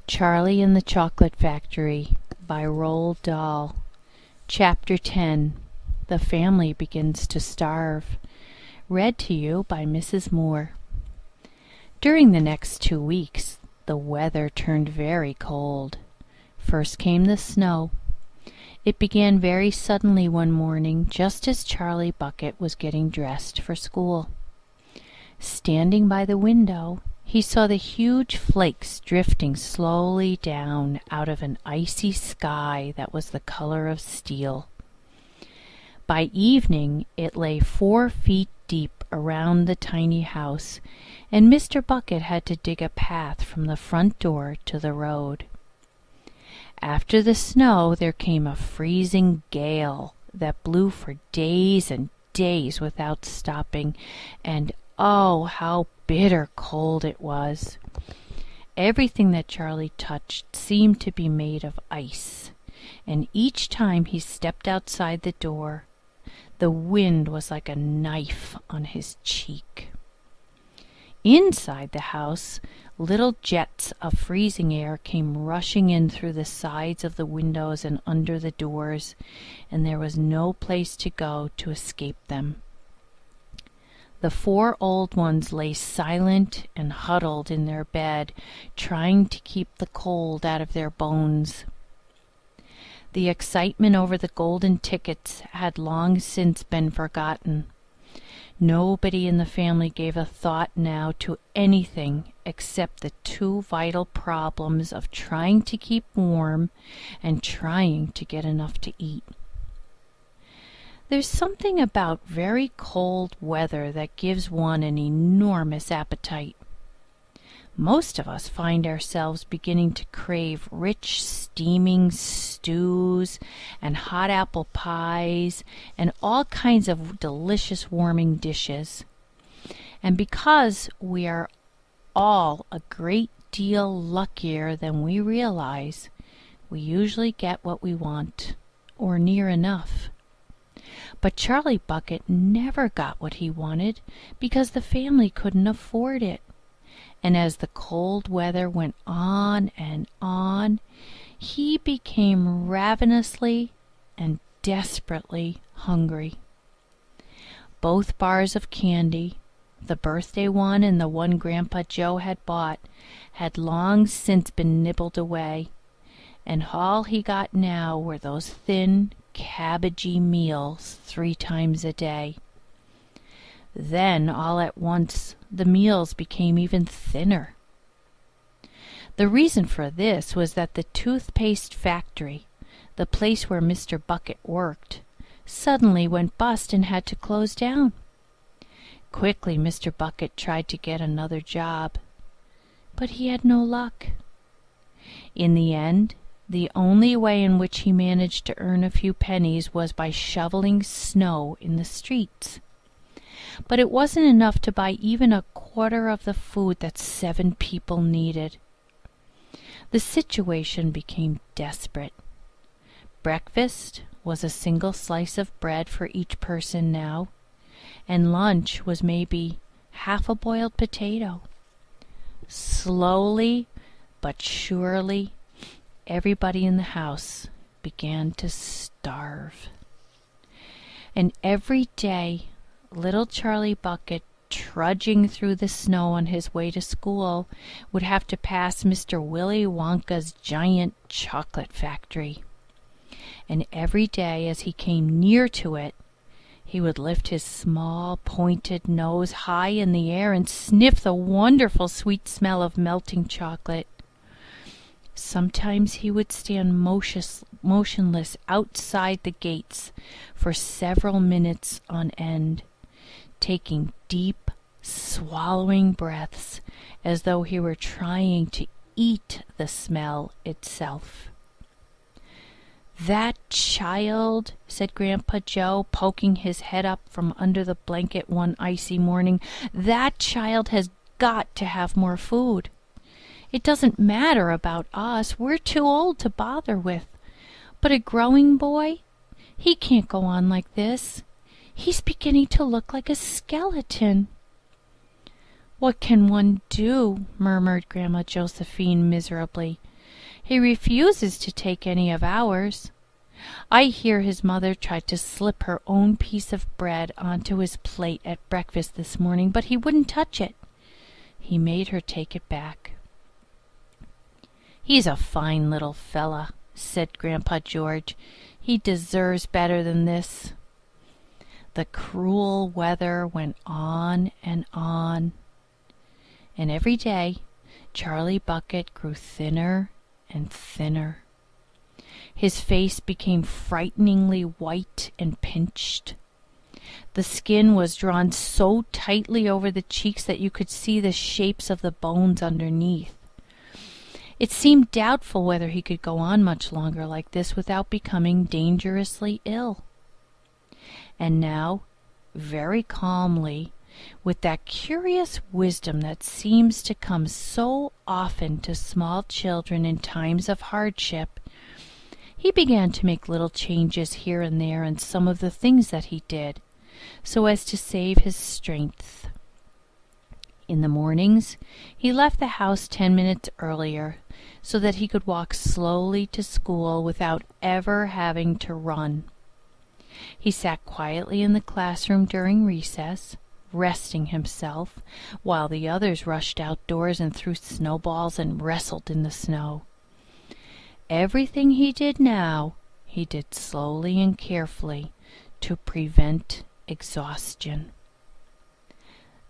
Charlie and the Chocolate Factory by Roald Dahl. Chapter 10. The Family Begins to Starve. Read to you by Mrs. Moore. During the next 2 weeks, the weather turned very cold. First came the snow. It began very suddenly one morning, just as Charlie Bucket was getting dressed for school. Standing by the window, he saw the huge flakes drifting slowly down out of an icy sky that was the color of steel. By evening it lay 4 feet deep around the tiny house, and Mr. Bucket had to dig a path from the front door to the road. After the snow there came a freezing gale that blew for days and days without stopping, and oh, how bitter cold it was. Everything that Charlie touched seemed to be made of ice, and each time he stepped outside the door, the wind was like a knife on his cheek. Inside the house, little jets of freezing air came rushing in through the sides of the windows and under the doors, and there was no place to go to escape them. The 4 old ones lay silent and huddled in their bed, trying to keep the cold out of their bones. The excitement over the golden tickets had long since been forgotten. Nobody in the family gave a thought now to anything except the 2 vital problems of trying to keep warm and trying to get enough to eat. There's something about very cold weather that gives one an enormous appetite. Most of us find ourselves beginning to crave rich, steaming stews and hot apple pies and all kinds of delicious warming dishes. And because we are all a great deal luckier than we realize, we usually get what we want, or near enough. But Charlie Bucket never got what he wanted because the family couldn't afford it. And as the cold weather went on and on, he became ravenously and desperately hungry. Both bars of candy, the birthday one and the one Grandpa Joe had bought, had long since been nibbled away, and all he got now were those thin, cabbagey meals 3 times a day. Then, all at once, the meals became even thinner. The reason for this was that the toothpaste factory, the place where Mr. Bucket worked, suddenly went bust and had to close down. Quickly, Mr. Bucket tried to get another job, but he had no luck. In the end, the only way in which he managed to earn a few pennies was by shoveling snow in the streets. But it wasn't enough to buy even a quarter of the food that 7 people needed. The situation became desperate. Breakfast was a single slice of bread for each person now, and lunch was maybe half a boiled potato. Slowly but surely, everybody in the house began to starve. And every day, little Charlie Bucket, trudging through the snow on his way to school, would have to pass Mr. Willy Wonka's giant chocolate factory. And every day as he came near to it, he would lift his small, pointed nose high in the air and sniff the wonderful sweet smell of melting chocolate. Sometimes he would stand motionless outside the gates for several minutes on end, taking deep, swallowing breaths as though he were trying to eat the smell itself. "That child," said Grandpa Joe, poking his head up from under the blanket one icy morning, "that child has got to have more food. It doesn't matter about us. We're too old to bother with. But a growing boy, he can't go on like this. He's beginning to look like a skeleton." "What can one do?" murmured Grandma Josephine miserably. He refuses to take any of ours. I hear his mother tried to slip her own piece of bread onto his plate at breakfast this morning, but he wouldn't touch it. He made her take it back." "He's a fine little fella," said Grandpa George. "He deserves better than this." The cruel weather went on, and every day Charlie Bucket grew thinner and thinner. His face became frighteningly white and pinched. The skin was drawn so tightly over the cheeks that you could see the shapes of the bones underneath. It seemed doubtful whether he could go on much longer like this without becoming dangerously ill. And now, very calmly, with that curious wisdom that seems to come so often to small children in times of hardship, he began to make little changes here and there in some of the things that he did, so as to save his strength. In the mornings, he left the house 10 minutes earlier, so that he could walk slowly to school without ever having to run. He sat quietly in the classroom during recess, resting himself, while the others rushed outdoors and threw snowballs and wrestled in the snow. Everything he did now, he did slowly and carefully to prevent exhaustion.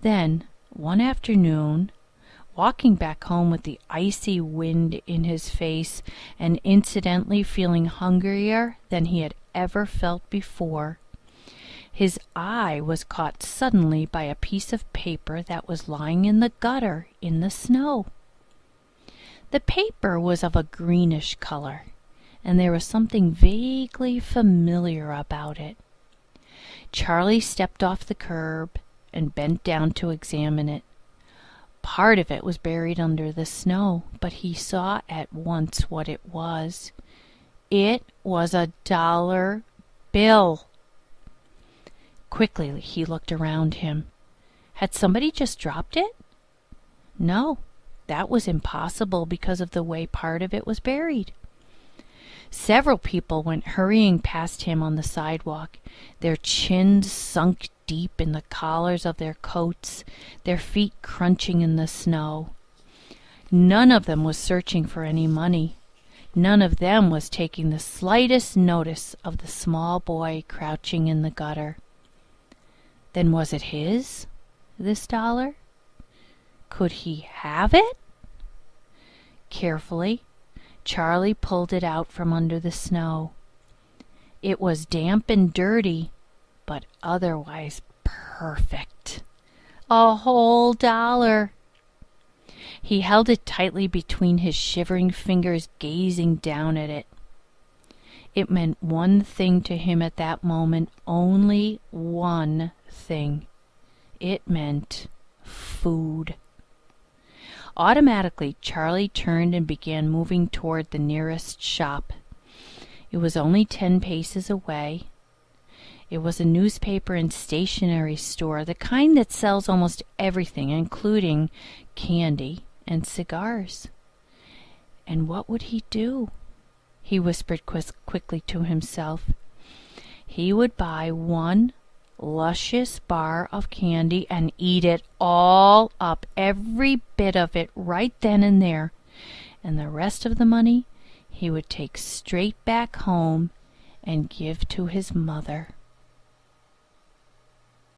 Then, one afternoon, walking back home with the icy wind in his face and incidentally feeling hungrier than he had ever felt before, his eye was caught suddenly by a piece of paper that was lying in the gutter in the snow. The paper was of a greenish color, and there was something vaguely familiar about it. Charlie stepped off the curb and bent down to examine it. Part of it was buried under the snow, but he saw at once what it was. It was a $1 bill. Quickly he looked around him. Had somebody just dropped it? No, that was impossible because of the way part of it was buried. Several people went hurrying past him on the sidewalk, their chins sunk deep in the collars of their coats, their feet crunching in the snow. None of them was searching for any money. None of them was taking the slightest notice of the small boy crouching in the gutter. Then was it his, this $1? Could he have it? Carefully, Charlie pulled it out from under the snow. It was damp and dirty, but otherwise perfect. A whole $1. He held it tightly between his shivering fingers, gazing down at it. It meant one thing to him at that moment, only one thing. It meant food. Automatically, Charlie turned and began moving toward the nearest shop. It was only 10 paces away. It was a newspaper and stationery store, the kind that sells almost everything, including candy and cigars. And what would he do? He whispered quickly to himself. He would buy one luscious bar of candy and eat it all up, every bit of it, right then and there. And the rest of the money he would take straight back home and give to his mother.